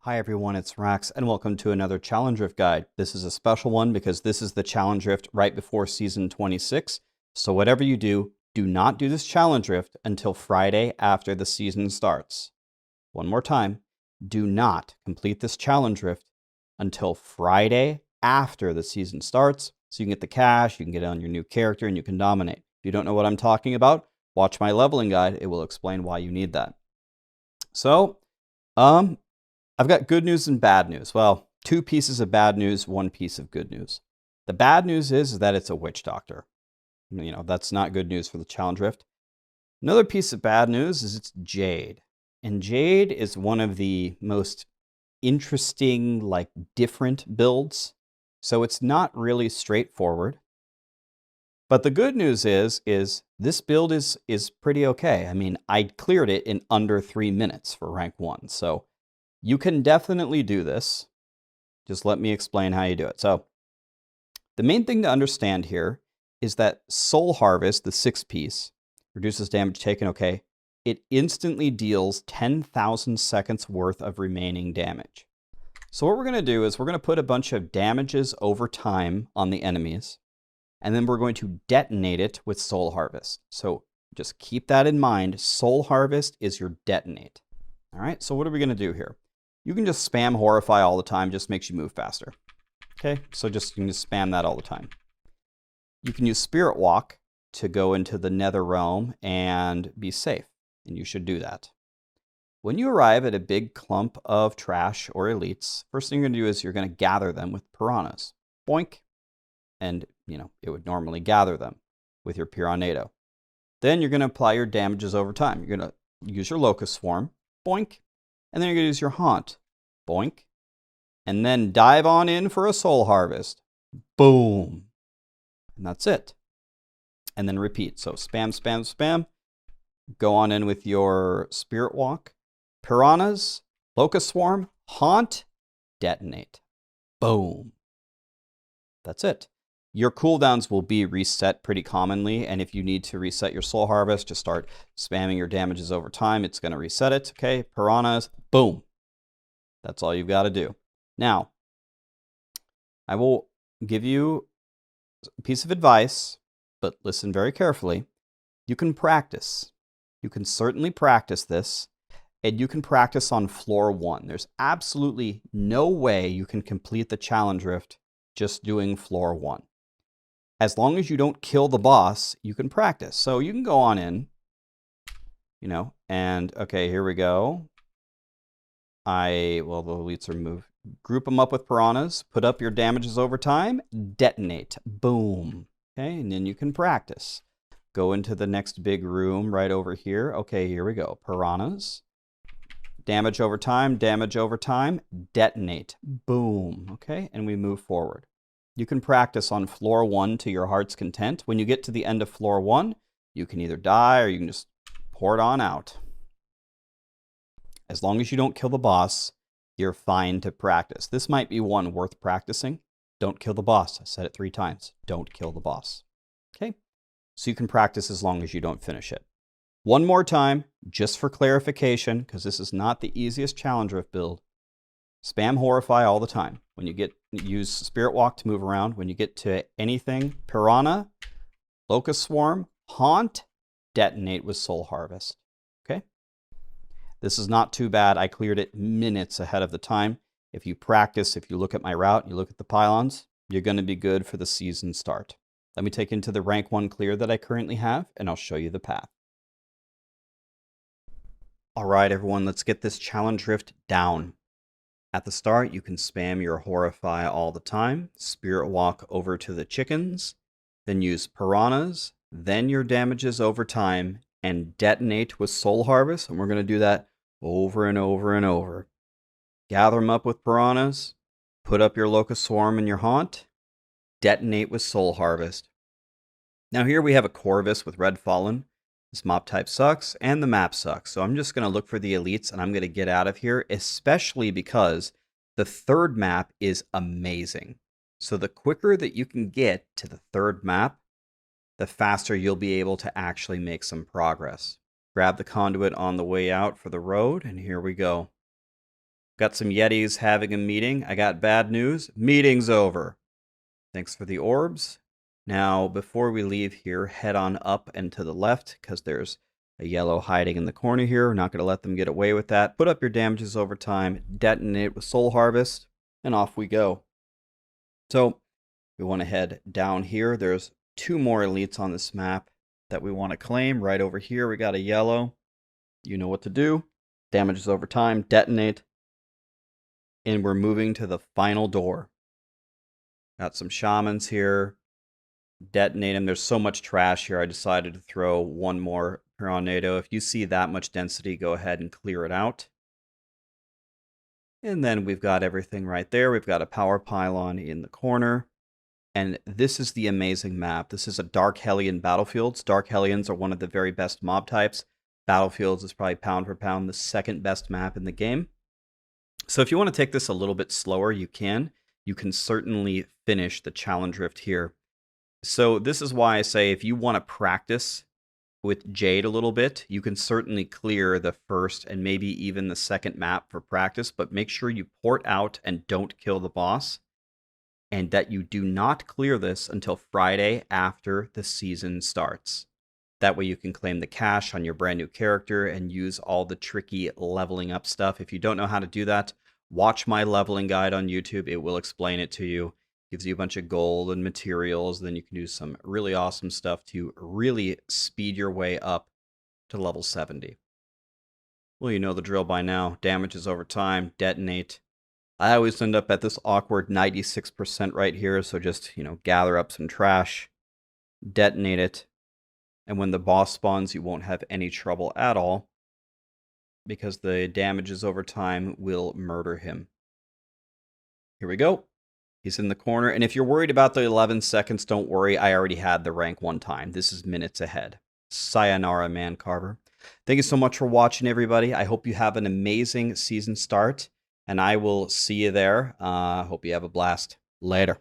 Hi everyone, it's Rax, and welcome to another Challenge Rift guide. This is a special one because this is the Challenge Rift right before Season 26. So whatever you do, do not do this Challenge Rift until Friday after the season starts. One more time, do not complete this Challenge Rift until Friday after the season starts, so you can get the cash, you can get on your new character, and you can dominate. If you don't know what I'm talking about, watch my leveling guide. It will explain why you need that. So, I've got good news and bad news. Well, two pieces of bad news, one piece of good news. The bad news is that it's a witch doctor. You know, that's not good news for the Challenge Rift. Another piece of bad news is it's Jade. And Jade is one of the most interesting, like, different builds. So it's not really straightforward. But the good news is this build is pretty okay. I mean, I cleared it in under 3 minutes for rank 1. So you can definitely do this. Just let me explain how you do it. So the main thing to understand here is that Soul Harvest, the 6-piece, reduces damage taken, okay. It instantly deals 10,000 seconds worth of remaining damage. So what we're going to do is we're going to put a bunch of damages over time on the enemies, and then we're going to detonate it with Soul Harvest. So just keep that in mind. Soul Harvest is your detonate. All right, so what are we going to do here? You can just spam Horrify all the time, just makes you move faster. Okay, so you can just spam that all the time. You can use Spirit Walk to go into the Nether Realm and be safe, and you should do that. When you arrive at a big clump of trash or elites, first thing you're going to do is you're going to gather them with piranhas. Boink. And, you know, it would normally gather them with your Piranado. Then you're going to apply your damages over time. You're going to use your Locust Swarm. Boink. And then you're going to use your Haunt. Boink. And then dive on in for a Soul Harvest. Boom. And that's it. And then repeat. So spam, spam, spam. Go on in with your Spirit Walk. Piranhas. Locust Swarm. Haunt. Detonate. Boom. That's it. Your cooldowns will be reset pretty commonly, and if you need to reset your Soul Harvest, just start spamming your damages over time. It's going to reset it, okay? Piranhas, boom. That's all you've got to do. Now, I will give you a piece of advice, but listen very carefully. You can practice. You can certainly practice this, and you can practice on floor 1. There's absolutely no way you can complete the Challenge Rift just doing floor 1. As long as you don't kill the boss, you can practice. So you can go on in, you know, and okay, here we go. Well, the elites are moved. Group them up with piranhas, put up your damages over time, detonate, boom. Okay, and then you can practice. Go into the next big room right over here. Okay, here we go. Piranhas, damage over time, detonate, boom. Okay, and we move forward. You can practice on floor 1 to your heart's content. When you get to the end of floor 1, you can either die or you can just pour it on out. As long as you don't kill the boss, you're fine to practice. This might be one worth practicing. Don't kill the boss. I said it 3 times. Don't kill the boss. Okay? So you can practice as long as you don't finish it. One more time, just for clarification, because this is not the easiest Challenge Rift build. Spam Horrify all the time. When you use Spirit Walk to move around. When you get to anything, Piranha, Locust Swarm, Haunt, detonate with Soul Harvest. Okay? This is not too bad. I cleared it minutes ahead of the time. If you practice, if you look at my route, you look at the pylons, you're going to be good for the season start. Let me take you into the rank 1 clear that I currently have, and I'll show you the path. All right, everyone, let's get this Challenge Rift down. At the start, you can spam your Horrify all the time, Spirit Walk over to the chickens, then use Piranhas, then your damages over time, and detonate with Soul Harvest, and we're going to do that over and over and over. Gather them up with Piranhas, put up your Locust Swarm and your Haunt, detonate with Soul Harvest. Now here we have a Corvus with Red Fallen. This mob type sucks, and the map sucks. So I'm just going to look for the elites, and I'm going to get out of here, especially because the third map is amazing. So the quicker that you can get to the third map, the faster you'll be able to actually make some progress. Grab the conduit on the way out for the road, and here we go. Got some Yetis having a meeting. I got bad news. Meeting's over. Thanks for the orbs. Now, before we leave here, head on up and to the left, because there's a yellow hiding in the corner here. We're not going to let them get away with that. Put up your damages over time, detonate with Soul Harvest, and off we go. So, we want to head down here. There's 2 more elites on this map that we want to claim. Right over here, we got a yellow. You know what to do. Damages over time, detonate. And we're moving to the final door. Got some shamans here. Detonate them. There's so much trash here, I decided to throw 1 more tornado. If you see that much density, go ahead and clear it out. And then we've got everything right there. We've got a power pylon in the corner. And this is the amazing map. This is a Dark Hellion Battlefields. Dark Hellions are one of the very best mob types. Battlefields is probably pound for pound the 2nd best map in the game. So if you want to take this a little bit slower, you can. You can certainly finish the challenge rift here. So this is why I say if you want to practice with Jade a little bit, you can certainly clear the 1st and maybe even the 2nd map for practice, but make sure you port out and don't kill the boss, and that you do not clear this until Friday after the season starts. That way you can claim the cash on your brand new character and use all the tricky leveling up stuff. If you don't know how to do that, watch my leveling guide on YouTube. It will explain it to you. Gives you a bunch of gold and materials. Then you can do some really awesome stuff to really speed your way up to level 70. Well, you know the drill by now. Damages over time, detonate. I always end up at this awkward 96% right here, so just, gather up some trash, detonate it, and when the boss spawns, you won't have any trouble at all, because the damages over time will murder him. Here we go. He's in the corner, and if you're worried about the 11 seconds, don't worry, I already had the rank 1 time. This is minutes ahead. Sayonara, Man Carver. Thank you so much for watching, everybody. I hope you have an amazing season start, and I will see you there. Hope you have a blast. Later.